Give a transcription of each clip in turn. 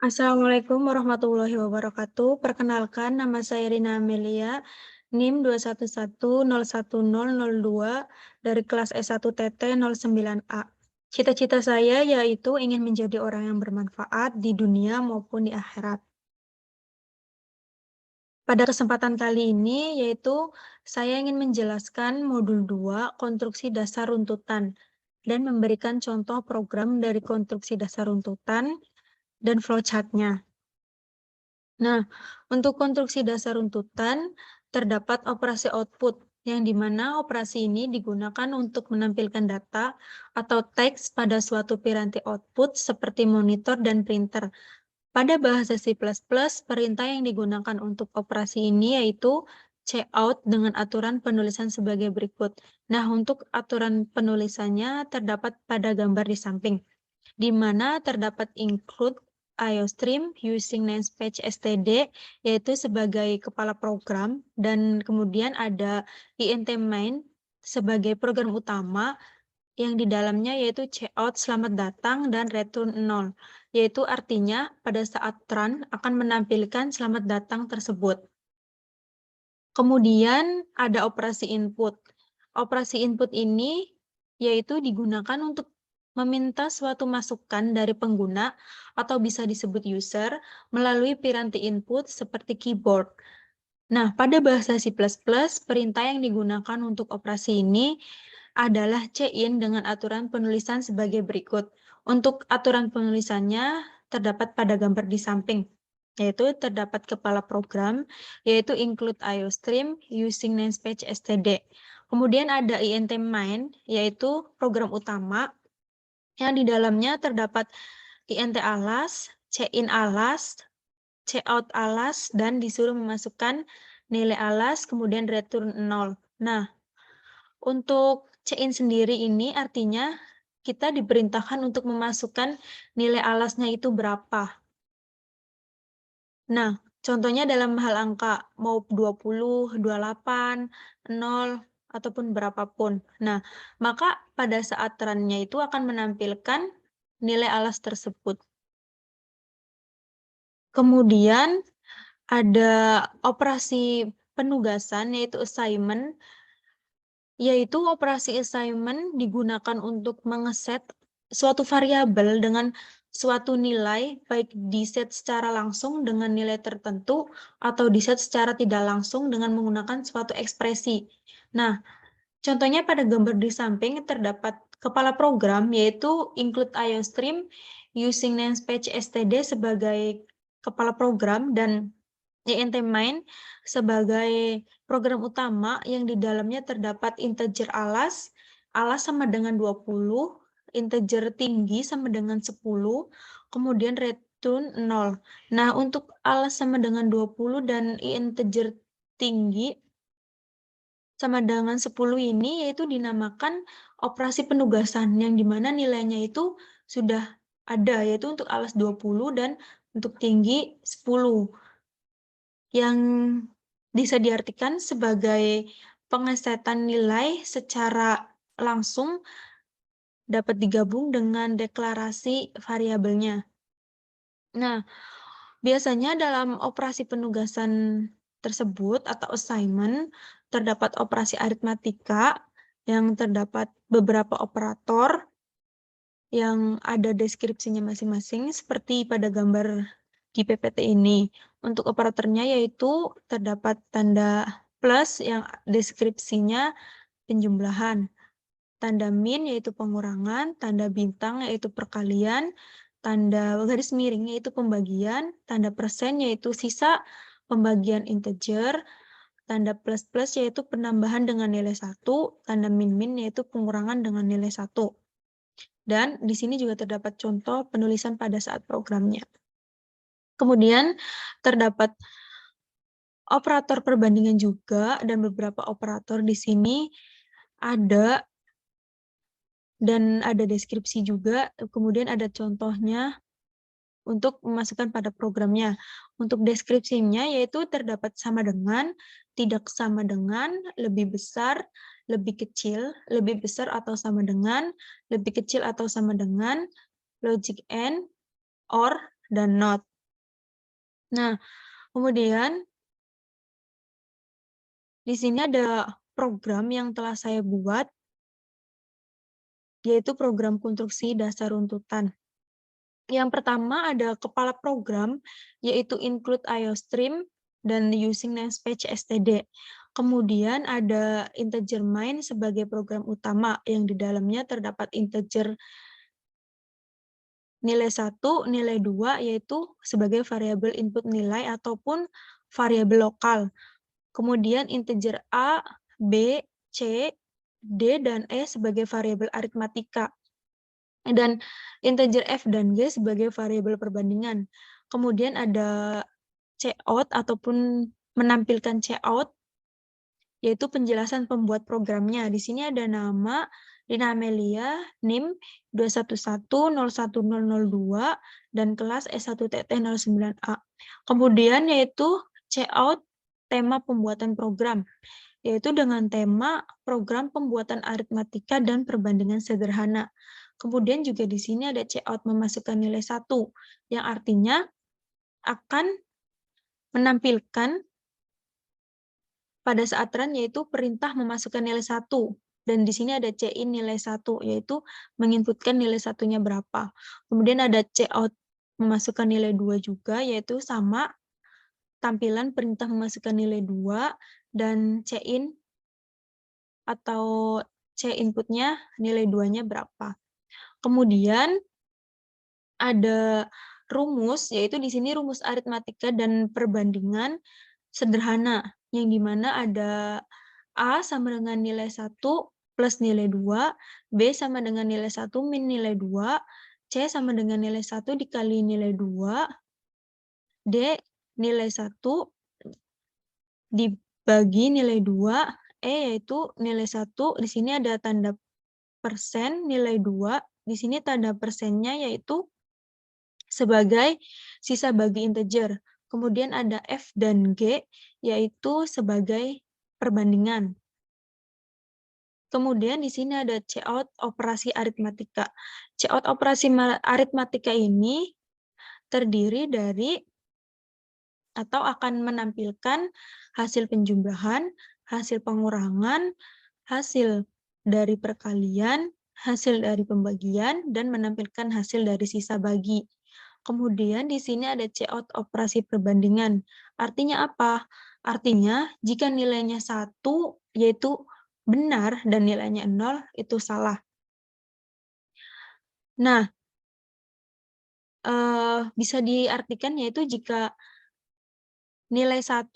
Assalamualaikum warahmatullahi wabarakatuh. Perkenalkan, nama saya Rina Amelia, NIM 211011002 dari kelas S1 TT 09A. Cita-cita saya yaitu ingin menjadi orang yang bermanfaat di dunia maupun di akhirat. Pada kesempatan kali ini, yaitu saya ingin menjelaskan modul 2, konstruksi dasar runtutan, dan memberikan contoh program dari konstruksi dasar runtutan dan flowchart-nya. Nah, untuk konstruksi dasar runtutan, terdapat operasi output, yang dimana operasi ini digunakan untuk menampilkan data atau teks pada suatu piranti output seperti monitor dan printer. Pada bahasa C++, perintah yang digunakan untuk operasi ini yaitu cout dengan aturan penulisan sebagai berikut. Nah, untuk aturan penulisannya terdapat pada gambar di samping, di mana terdapat include IOStream using namespace std, yaitu sebagai kepala program, dan kemudian ada int main sebagai program utama, yang di dalamnya yaitu cout selamat datang dan return 0, yaitu artinya pada saat run akan menampilkan selamat datang tersebut. Kemudian ada operasi input. Operasi input ini yaitu digunakan untuk meminta suatu masukan dari pengguna atau bisa disebut user melalui piranti input seperti keyboard. Nah, pada bahasa C++, perintah yang digunakan untuk operasi ini adalah cin dengan aturan penulisan sebagai berikut. Untuk aturan penulisannya terdapat pada gambar di samping, yaitu terdapat kepala program, yaitu include IOStream using namespace std. Kemudian ada int main, yaitu program utama, yang di dalamnya terdapat int alas, cin alas, cout alas, dan disuruh memasukkan nilai alas, kemudian return 0. Nah, untuk cin sendiri ini artinya kita diperintahkan untuk memasukkan nilai alasnya itu berapa. Nah, contohnya dalam hal angka, mau 20, 28, 0, ataupun berapapun. Nah, maka pada saat run-nya itu akan menampilkan nilai alas tersebut. Kemudian ada operasi penugasan, yaitu assignment, yaitu operasi assignment digunakan untuk mengeset suatu variabel dengan suatu nilai, baik diset secara langsung dengan nilai tertentu atau diset secara tidak langsung dengan menggunakan suatu ekspresi. Nah, contohnya pada gambar di samping terdapat kepala program, yaitu include IOStream using namespace std sebagai kepala program dan int main sebagai program utama yang di dalamnya terdapat integer alas, alas sama dengan 20, integer tinggi sama dengan 10, kemudian return 0. Nah, untuk alas sama dengan 20 dan integer tinggi sama dengan 10 ini yaitu dinamakan operasi penugasan, yang dimana nilainya itu sudah ada, yaitu untuk alas 20 dan untuk tinggi 10. Yang bisa diartikan sebagai pengesetan nilai secara langsung dapat digabung dengan deklarasi variabelnya. Nah, biasanya dalam operasi penugasan tersebut atau assignment terdapat operasi aritmatika yang terdapat beberapa operator yang ada deskripsinya masing-masing seperti pada gambar di PPT ini. Untuk operatornya yaitu terdapat tanda plus yang deskripsinya penjumlahan, tanda min yaitu pengurangan, tanda bintang yaitu perkalian, tanda garis miring yaitu pembagian, tanda persen yaitu sisa pembagian integer, tanda plus-plus yaitu penambahan dengan nilai 1, tanda min-min yaitu pengurangan dengan nilai 1. Dan di sini juga terdapat contoh penulisan pada saat programnya. Kemudian terdapat operator perbandingan juga, dan beberapa operator di sini ada, dan ada deskripsi juga, kemudian ada contohnya untuk memasukkan pada programnya. Untuk deskripsinya yaitu terdapat sama dengan, tidak sama dengan, lebih besar, lebih kecil, lebih besar atau sama dengan, lebih kecil atau sama dengan, logic and, or, dan not. Nah, kemudian di sini ada program yang telah saya buat, yaitu program konstruksi dasar runtutan. Yang pertama ada kepala program, yaitu include IOStream dan using namespace std. Kemudian ada integer main sebagai program utama yang di dalamnya terdapat integer nilai 1, nilai 2, yaitu sebagai variabel input nilai ataupun variabel lokal. Kemudian integer A, B, C, D, dan E sebagai variabel aritmatika. Dan integer F dan G sebagai variabel perbandingan. Kemudian ada cout ataupun menampilkan cout, yaitu penjelasan pembuat programnya. Di sini ada nama Rina Amelia, NIM 211011002, dan kelas S1TT09A. Kemudian yaitu cout tema pembuatan program, yaitu dengan tema program pembuatan aritmatika dan perbandingan sederhana. Kemudian juga di sini ada cout memasukkan nilai 1, yang artinya akan menampilkan pada saat run, yaitu perintah memasukkan nilai 1. Dan di sini ada cin nilai 1, yaitu menginputkan nilai satunya berapa. Kemudian ada cout memasukkan nilai 2 juga, yaitu sama tampilan perintah memasukkan nilai 2 dan cin atau C inputnya nilai 2-nya berapa. Kemudian ada rumus, yaitu di sini rumus aritmatika dan perbandingan sederhana, yang dimana ada A sama dengan nilai 1 plus nilai 2, B sama dengan nilai 1 min nilai 2, C sama dengan nilai 1 dikali nilai 2, D nilai 1 dibagi nilai 2, E yaitu nilai 1, di sini ada tanda persen, nilai 2, di sini tanda persennya yaitu sebagai sisa bagi integer. Kemudian ada F dan G, yaitu sebagai perbandingan. Kemudian di sini ada cout operasi aritmatika. Cout operasi aritmatika ini terdiri dari atau akan menampilkan hasil penjumlahan, hasil pengurangan, hasil dari perkalian, hasil dari pembagian, dan menampilkan hasil dari sisa bagi. Kemudian di sini ada cout operasi perbandingan. Artinya apa? Artinya jika nilainya 1 yaitu benar dan nilainya 0 itu salah. Nah, bisa diartikan yaitu jika nilai 1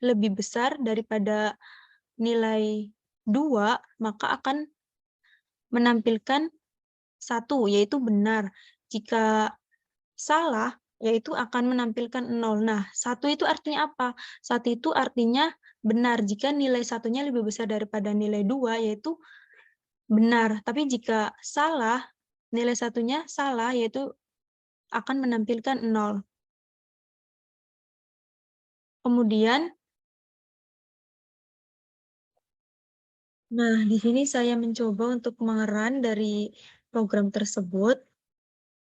lebih besar daripada nilai 2, maka akan menampilkan 1, yaitu benar. Jika salah, yaitu akan menampilkan 0. Nah, 1 itu artinya apa? 1 itu artinya benar. Jika nilai satunya lebih besar daripada nilai 2, yaitu benar. Tapi jika salah, nilai satunya salah, yaitu akan menampilkan 0. Kemudian, nah, di sini saya mencoba untuk mengerun dari program tersebut.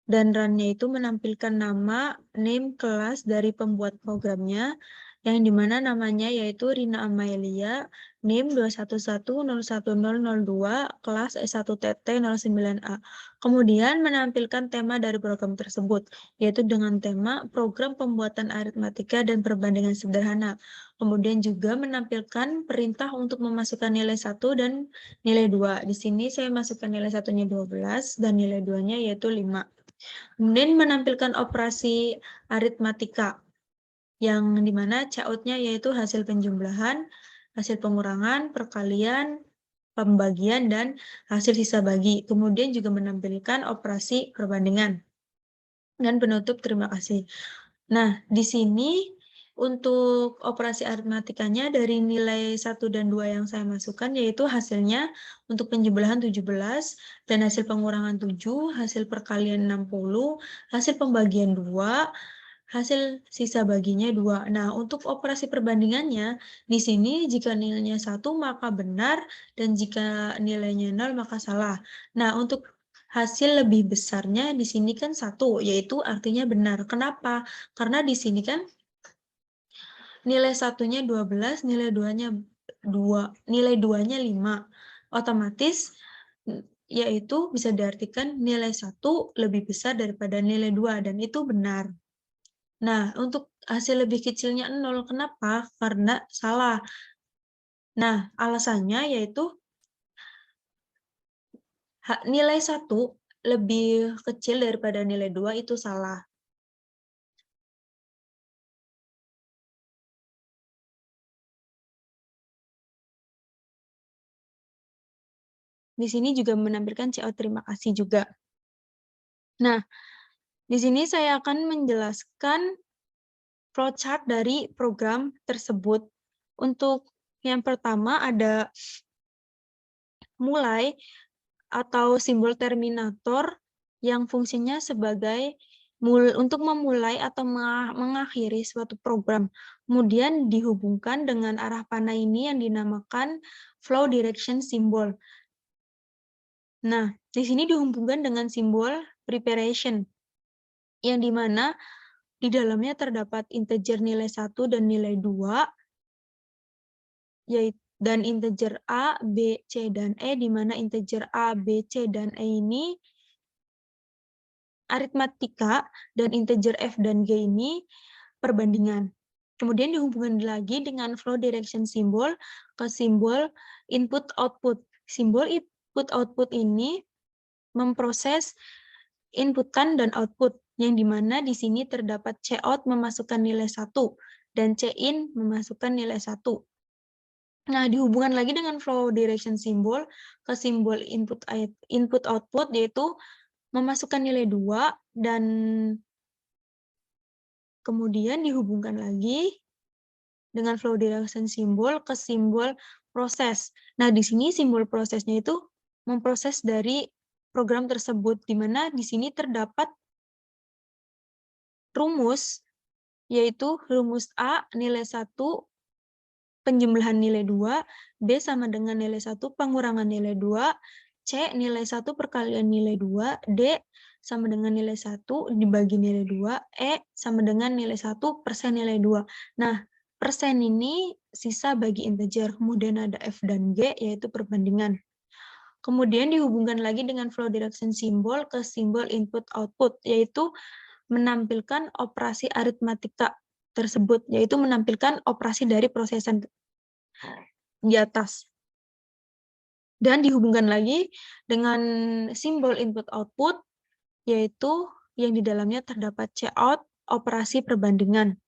Dan run-nya itu menampilkan nama, name, kelas dari pembuat programnya, yang dimana namanya yaitu Rina Amelia, name 211011002, kelas S1TT09A. Kemudian menampilkan tema dari program tersebut, yaitu dengan tema program pembuatan aritmatika dan perbandingan sederhana. Kemudian juga menampilkan perintah untuk memasukkan nilai 1 dan nilai 2. Di sini saya masukkan nilai 1-nya 12 dan nilai 2-nya yaitu 5. Kemudian menampilkan operasi aritmatika, yang dimana cout-nya yaitu hasil penjumlahan, hasil pengurangan, perkalian, pembagian, dan hasil sisa bagi. Kemudian juga menampilkan operasi perbandingan. Dan penutup, terima kasih. Nah, di sini untuk operasi aritmatikanya dari nilai 1 dan 2 yang saya masukkan, yaitu hasilnya untuk penjumlahan 17, dan hasil pengurangan 7, hasil perkalian 60, hasil pembagian 2, hasil sisa baginya 2. Nah, untuk operasi perbandingannya, di sini jika nilainya 1 maka benar, dan jika nilainya 0 maka salah. Nah, untuk hasil lebih besarnya di sini kan 1, yaitu artinya benar. Kenapa? Karena di sini kan nilai 1-nya 12, nilai 2-nya 5. Otomatis yaitu bisa diartikan nilai 1 lebih besar daripada nilai 2 dan itu benar. Nah, untuk hasil lebih kecilnya 0, kenapa? Karena salah. Nah, alasannya yaitu nilai 1 lebih kecil daripada nilai 2 itu salah. Di sini juga menampilkan CO terima kasih juga. Nah, di sini saya akan menjelaskan flowchart dari program tersebut. Untuk yang pertama ada mulai atau simbol terminator yang fungsinya sebagai untuk memulai atau mengakhiri suatu program. Kemudian dihubungkan dengan arah panah ini yang dinamakan flow direction symbol. Nah, di sini dihubungkan dengan simbol preparation, yang dimana di dalamnya terdapat integer nilai 1 dan nilai 2, dan integer A, B, C, dan E, di mana integer A, B, C, dan E ini aritmatika, dan integer F dan G ini perbandingan. Kemudian dihubungkan lagi dengan flow direction symbol ke simbol input-output. Simbol input-output ini memproses inputan dan output, yang dimana di sini terdapat Cout memasukkan nilai 1 dan Cin memasukkan nilai 1. Nah, dihubungkan lagi dengan flow direction symbol ke simbol input-output, yaitu memasukkan nilai 2 dan kemudian dihubungkan lagi dengan flow direction symbol ke simbol proses. Nah, di sini simbol prosesnya itu memproses dari program tersebut, di mana di sini terdapat rumus, yaitu rumus A nilai 1 penjumlahan nilai 2, B sama dengan nilai 1 pengurangan nilai 2, C nilai 1 perkalian nilai 2, D sama dengan nilai 1 dibagi nilai 2, E sama dengan nilai 1 persen nilai 2. Nah, persen ini sisa bagi integer, kemudian ada F dan G, yaitu perbandingan. Kemudian dihubungkan lagi dengan flow direction symbol ke simbol input-output, yaitu menampilkan operasi aritmatika tersebut, yaitu menampilkan operasi dari prosesan di atas. Dan dihubungkan lagi dengan simbol input-output, yaitu yang di dalamnya terdapat Cout, operasi perbandingan.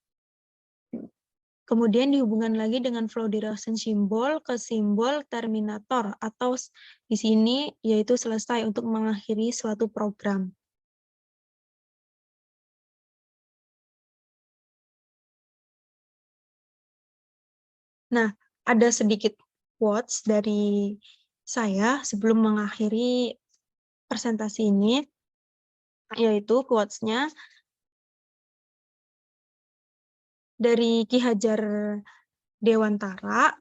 Kemudian dihubungkan lagi dengan flow direction symbol ke simbol terminator, atau di sini yaitu selesai untuk mengakhiri suatu program. Nah, ada sedikit quotes dari saya sebelum mengakhiri presentasi ini, yaitu quotes-nya dari Ki Hajar Dewantara,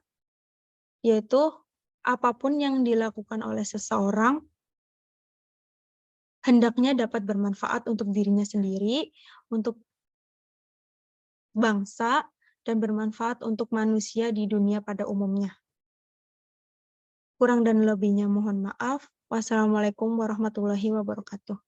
yaitu apapun yang dilakukan oleh seseorang hendaknya dapat bermanfaat untuk dirinya sendiri, untuk bangsa, dan bermanfaat untuk manusia di dunia pada umumnya. Kurang dan lebihnya mohon maaf. Wassalamualaikum warahmatullahi wabarakatuh.